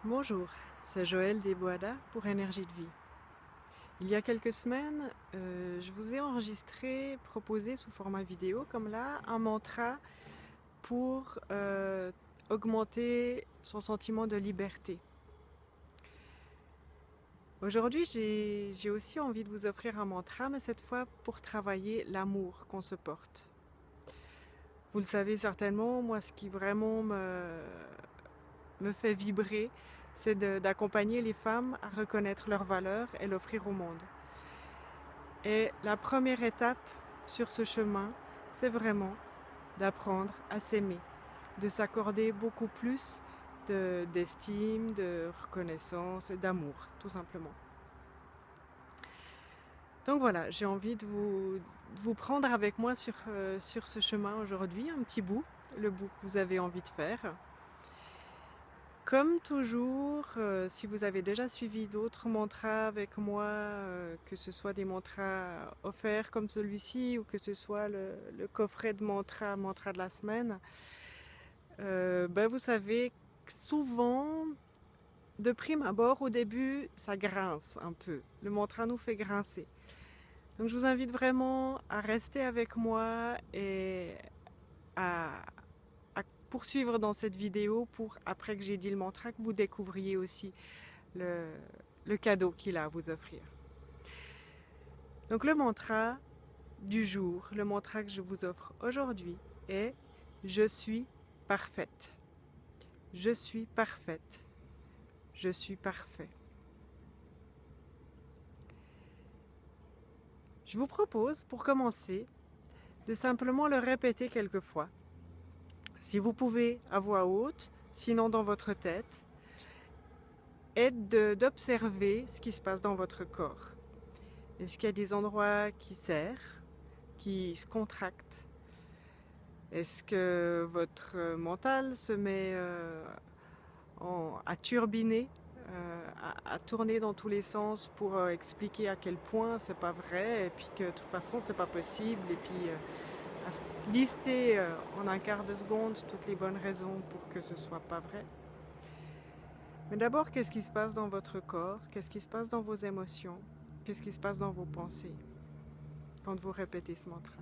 Bonjour, c'est Joël Desboada pour Énergie de Vie. Il y a quelques semaines, je vous ai enregistré, proposé sous format vidéo, comme là, un mantra pour augmenter son sentiment de liberté. Aujourd'hui, j'ai aussi envie de vous offrir un mantra, mais cette fois pour travailler l'amour qu'on se porte. Vous le savez certainement, moi, ce qui vraiment me fait vibrer, c'est d'accompagner les femmes à reconnaître leur valeur et l'offrir au monde. Et la première étape sur ce chemin, c'est vraiment d'apprendre à s'aimer, de s'accorder beaucoup plus d'estime, de reconnaissance et d'amour, tout simplement. Donc voilà, j'ai envie de vous prendre avec moi sur ce chemin aujourd'hui, un petit bout, le bout que vous avez envie de faire. Comme toujours, si vous avez déjà suivi d'autres mantras avec moi, que ce soit des mantras offerts comme celui-ci ou que ce soit le coffret de mantras, mantra de la semaine, vous savez que souvent, de prime abord, au début, ça grince un peu. Le mantra nous fait grincer. Donc je vous invite vraiment à rester avec moi et à, à poursuivre dans cette vidéo pour, après que j'ai dit le mantra, que vous découvriez aussi le, le cadeau qu'il a à vous offrir. Donc le mantra du jour, le mantra que je vous offre aujourd'hui est « Je suis parfaite ». Je suis parfaite. Je suis parfait. Je vous propose, pour commencer, de simplement le répéter quelques fois. Si vous pouvez à voix haute, sinon dans votre tête, et d'observer ce qui se passe dans votre corps. Est-ce qu'il y a des endroits qui serrent, qui se contractent? Est-ce que votre mental se met à turbiner, à tourner dans tous les sens pour expliquer à quel point c'est pas vrai et puis que de toute façon c'est pas possible et puis à lister en un quart de seconde toutes les bonnes raisons pour que ce soit pas vrai? Mais d'abord, qu'est-ce qui se passe dans votre corps? Qu'est-ce qui se passe dans vos émotions? Qu'est-ce qui se passe dans vos pensées quand vous répétez ce mantra?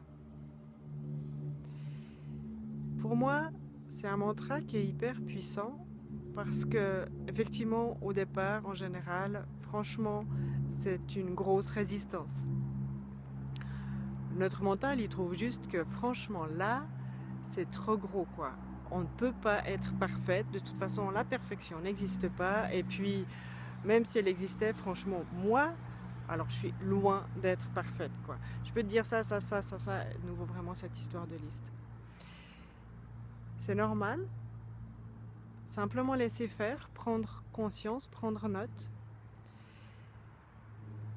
Pour moi, c'est un mantra qui est hyper puissant parce que, effectivement, au départ, en général, franchement, c'est une grosse résistance. Notre mental, il trouve juste que, franchement, là, c'est trop gros, quoi. On ne peut pas être parfaite. De toute façon, la perfection n'existe pas. Et puis, même si elle existait, franchement, moi, alors je suis loin d'être parfaite, quoi. Je peux te dire ça, nouveau vraiment cette histoire de liste. C'est normal. Simplement laisser faire, prendre conscience, prendre note.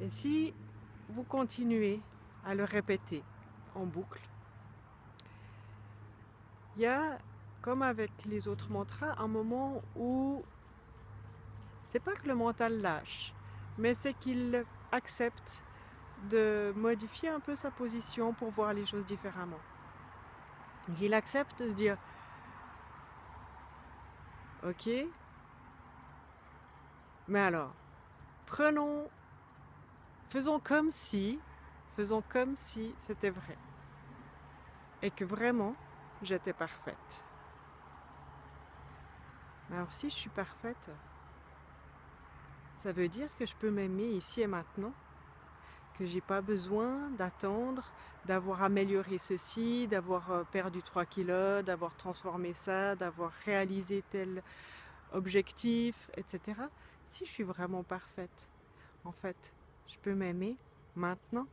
Et si vous continuez à le répéter en boucle, il y a, comme avec les autres mantras, un moment où c'est pas que le mental lâche, mais c'est qu'il accepte de modifier un peu sa position pour voir les choses différemment. Il accepte de se dire ok, mais alors, faisons comme si c'était vrai et que vraiment j'étais parfaite. Mais alors si je suis parfaite, ça veut dire que je peux m'aimer ici et maintenant, que j'ai pas besoin d'attendre, d'avoir amélioré ceci, d'avoir perdu 3 kilos, d'avoir transformé ça, d'avoir réalisé tel objectif, etc. Si je suis vraiment parfaite, en fait, je peux m'aimer maintenant.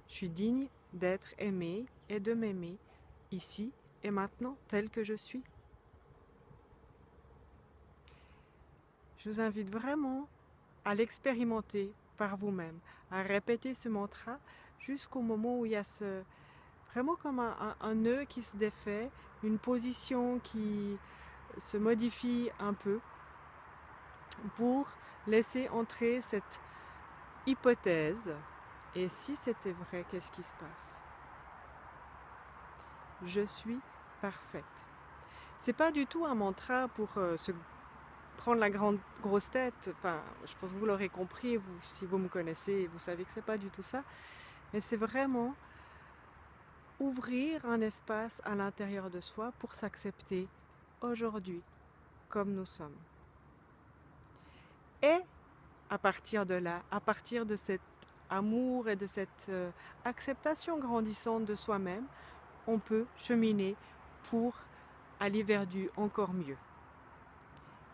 Je suis digne d'être aimée et de m'aimer ici et maintenant, tel que je suis. Je vous invite vraiment à l'expérimenter par vous-même, à répéter ce mantra jusqu'au moment où il y a vraiment comme un nœud qui se défait, une position qui se modifie un peu pour laisser entrer cette hypothèse. Et si c'était vrai, qu'est-ce qui se passe? Je suis parfaite. C'est pas du tout un mantra pour se prendre la grosse tête. Enfin, je pense que vous l'aurez compris, vous, si vous me connaissez, vous savez que c'est pas du tout ça. Mais c'est vraiment ouvrir un espace à l'intérieur de soi pour s'accepter aujourd'hui comme nous sommes. Et à partir de là, à partir de cet amour et de cette acceptation grandissante de soi-même, on peut cheminer pour aller vers du encore mieux.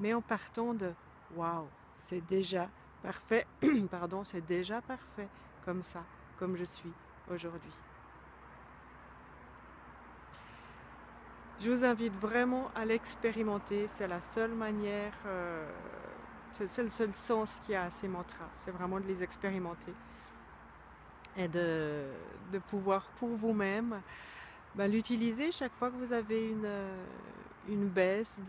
Mais en partant de waouh, c'est déjà parfait, pardon, c'est déjà parfait comme ça, comme je suis aujourd'hui. Je vous invite vraiment à l'expérimenter, c'est la seule manière, c'est le seul sens qu'il y a à ces mantras, c'est vraiment de les expérimenter et de pouvoir pour vous-même l'utiliser chaque fois que vous avez une baisse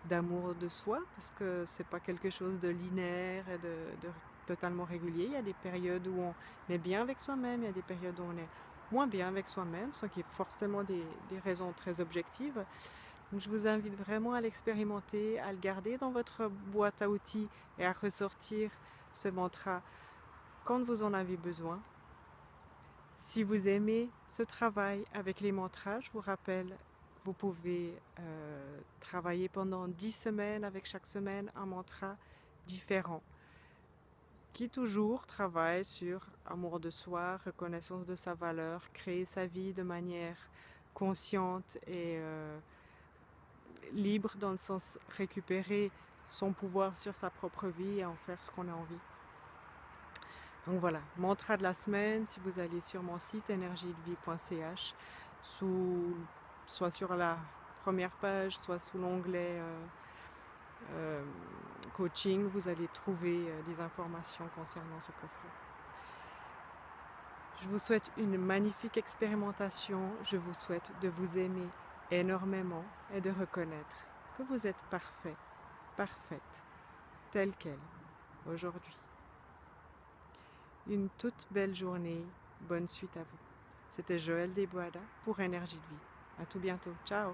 d'amour de soi, parce que c'est pas quelque chose de linéaire et de totalement régulier. Il y a des périodes où on est bien avec soi-même, il y a des périodes où on est moins bien avec soi-même, sans qu'il y ait forcément des raisons très objectives. Donc je vous invite vraiment à l'expérimenter, à le garder dans votre boîte à outils et à ressortir ce mantra quand vous en avez besoin. Si vous aimez ce travail avec les mantras, je vous rappelle, vous pouvez travailler pendant 10 semaines avec chaque semaine un mantra différent qui toujours travaille sur amour de soi, reconnaissance de sa valeur, créer sa vie de manière consciente et libre, dans le sens récupérer son pouvoir sur sa propre vie et en faire ce qu'on a envie. Donc voilà, mantra de la semaine, si vous allez sur mon site energiedevie.ch, soit sur la première page, soit sous l'onglet coaching, vous allez trouver des informations concernant ce coffret. Je vous souhaite une magnifique expérimentation, je vous souhaite de vous aimer énormément et de reconnaître que vous êtes parfait, parfaite, telle qu'elle, aujourd'hui. Une toute belle journée, bonne suite à vous. C'était Joëlle Desboada pour Énergie de Vie. À tout bientôt, ciao!